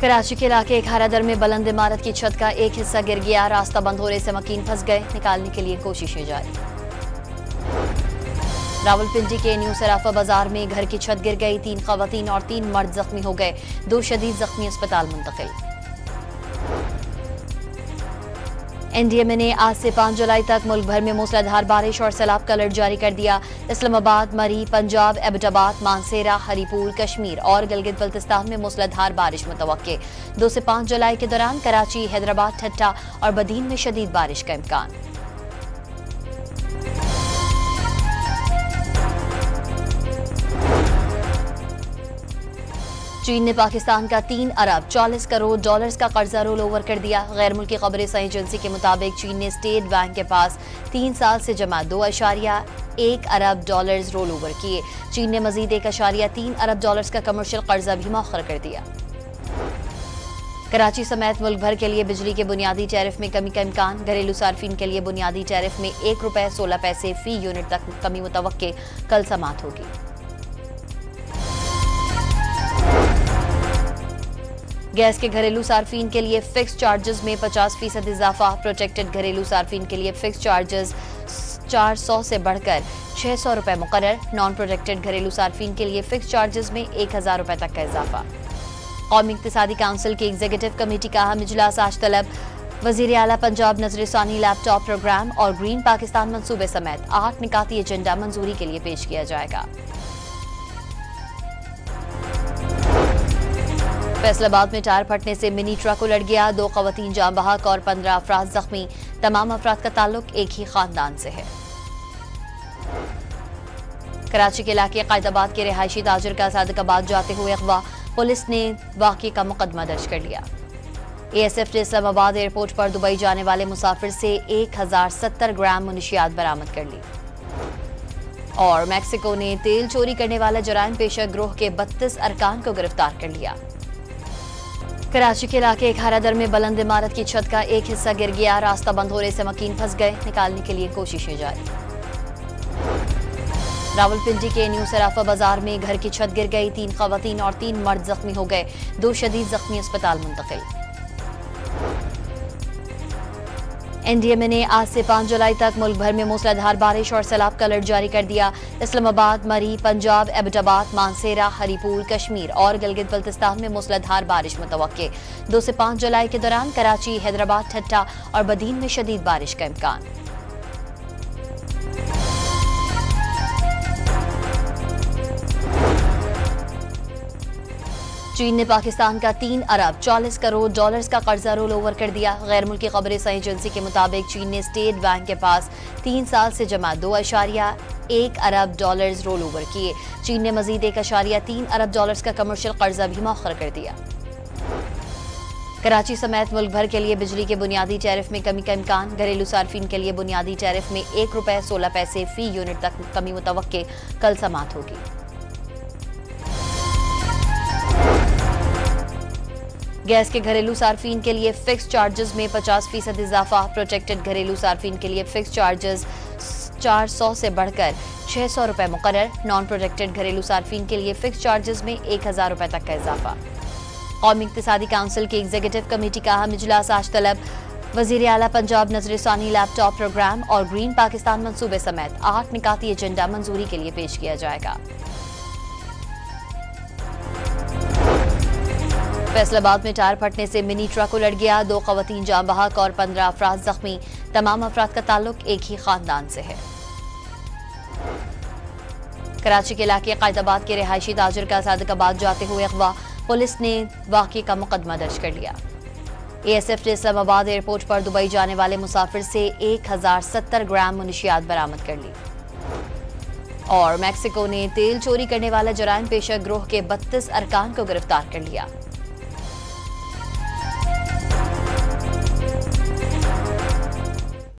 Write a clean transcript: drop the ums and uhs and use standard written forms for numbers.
कराची के इलाके खारादर में बुलंद इमारत की छत का एक हिस्सा गिर गया। रास्ता बंद होने से मकीन फंस गए। निकालने के लिए कोशिशें जारी। रावलपिंडी के न्यू सराफा बाजार में घर की छत गिर गई। 3 खवातीन और 3 मर्द जख्मी हो गए। 2 शदीद जख्मी अस्पताल मुंतकिल। एनडीएमए ने आज से 5 जुलाई तक मुल्क भर में मूसलाधार बारिश और सैलाब का अलर्ट जारी कर दिया। इस्लामाबाद, मरी, पंजाब, एबटाबाद, मानसेरा, हरीपुर, कश्मीर और गिलगित बल्तिस्तान में मूसलाधार बारिश मुतवक्के। 2 से 5 जुलाई के दौरान कराची, हैदराबाद, ठट्टा और बदीन में शदीद बारिश का इम्कान। चीन ने पाकिस्तान का 3 अरब 40 करोड़ डॉलर्स का कर्जा रोल ओवर कर दिया। गैर मुल्की खबरें सही एजेंसी के मुताबिक चीन ने स्टेट बैंक के पास 3 साल से जमा 2.1 अरब डॉलर्स रोल ओवर किए। चीन ने मजीद 1.3 अरब डॉलर्स का कमर्शियल कर्जा भी मौखर कर दिया। कराची समेत मुल्क भर के लिए बिजली के बुनियादी टैरिफ में कमी का इम्कान। घरेलू सार्फिन के लिए बुनियादी टैरिफ में ₹1.16 फी यूनिट तक कमी मुतवक्के। कल समाअत होगी। गैस के घरेलू सार्फिन के लिए फिक्स चार्जेस में 50% इजाफा। प्रोटेक्टेड घरेलू सार्फिन के लिए फिक्स चार्जेस 400 से बढ़कर 600 रुपए मुकर्रर। नॉन प्रोटेक्टेड घरेलू सार्फिन के लिए फिक्स चार्जेस में 1000 रुपए तक का इजाफा। कौमी इक्तिसादी काउंसिल की एग्जीक्यूटिव कमेटी का अहम इजलास आज तलब। वजीर आला पंजाब नजर सानी लैपटॉप प्रोग्राम और ग्रीन पाकिस्तान मंसूबे समेत 8 निकाती एजेंडा मंजूरी के लिए पेश किया जाएगा। फैसलाबाद में टायर फटने से मिनी ट्रक उलट गया। 2 खवातीन जान बहक और 15 अफराद जख्मी। तमाम अफराद का ताल्लुक एक ही खानदान से है। कराची के इलाके कायदाबाद के रिहायशी ताजिर का सादिकाबाद जाते हुए अगवा। पुलिस ने वाक़े का मुकदमा दर्ज कर लिया। ASF ने इस्लामाबाद एयरपोर्ट पर दुबई जाने वाले मुसाफिर से 1070 ग्राम मुनशियात बरामद कर ली। और मैक्सिको ने तेल चोरी करने वाला जराइम पेशा गिरोह के 32 अरकान को गिरफ्तार कर लिया। कराची के इलाके खारादर में बुलंद इमारत की छत का एक हिस्सा गिर गया। रास्ता बंद होने से मकीन फंस गए। निकालने के लिए कोशिशें जारी। रावलपिंडी के न्यू सराफा बाजार में घर की छत गिर गई। 3 खवातीन और 3 मर्द जख्मी हो गए। 2 शदीद जख्मी अस्पताल मुंतकिल। एनडीएमए ने आज से 5 जुलाई तक मुल्क भर में मूसलाधार बारिश और सैलाब का अलर्ट जारी कर दिया। इस्लामाबाद, मरी, पंजाब, एबटाबाद, मानसेरा, हरीपुर, कश्मीर और गिलगित बल्तिस्तान में मूसलाधार बारिश मुतवक्के। 2 से 5 जुलाई के दौरान कराची, हैदराबाद, ठट्टा और बदीन में शदीद बारिश का इम्कान। चीन ने पाकिस्तान का 3 अरब 40 करोड़ डॉलर्स का कर्जा रोल ओवर कर दिया। गैर मुल्की खबरें सही एजेंसी के मुताबिक चीन ने स्टेट बैंक के पास 3 साल से जमा 2.1 अरब डॉलर्स रोल ओवर किए। चीन ने मजीद 1.3 अरब डॉलर्स का कमर्शियल कर्जा भी मौखर कर दिया। कराची समेत मुल्क भर के लिए बिजली के बुनियादी टैरिफ में कमी का इम्कान। घरेलू सार्फिन के लिए बुनियादी टैरिफ में ₹1.16 फी यूनिट तक कमी मुतवक्के। कल समाअत होगी। गैस के घरेलू सार्फिन के लिए फिक्स चार्जेस में 50% इजाफा। प्रोटेक्टेड घरेलू सार्फिन के लिए फिक्स चार्जेस 400 से बढ़कर 600 रुपए मुकर्रर। नॉन प्रोटेक्टेड घरेलू सार्फिन के लिए फिक्स चार्जेस में 1000 रुपए तक का इजाफा। कौमी इक्तिसादी काउंसिल की एग्जीक्यूटिव कमेटी का अहम इजलास आज तलब। वजीर आला पंजाब नजर सानी लैपटॉप प्रोग्राम और ग्रीन पाकिस्तान मंसूबे समेत 8 निकाती एजेंडा मंजूरी के लिए पेश किया जाएगा। फैसलाबाद में टायर फटने से मिनी ट्रक उलट गया। 2 खवातीन जान बहक और 15 अफराद जख्मी। तमाम अफराद का ताल्लुक एक ही खानदान से है। कराची के इलाके कायदाबाद के रिहायशी ताजिर का सादिकाबाद जाते हुए अगवा। पुलिस ने वाक़े का मुकदमा दर्ज कर लिया। ASF ने इस्लामाबाद एयरपोर्ट पर दुबई जाने वाले मुसाफिर से 1070 ग्राम मुनशियात बरामद कर ली। और मैक्सिको ने तेल चोरी करने वाला जराइम पेशा गिरोह के 32 अरकान को गिरफ्तार कर लिया।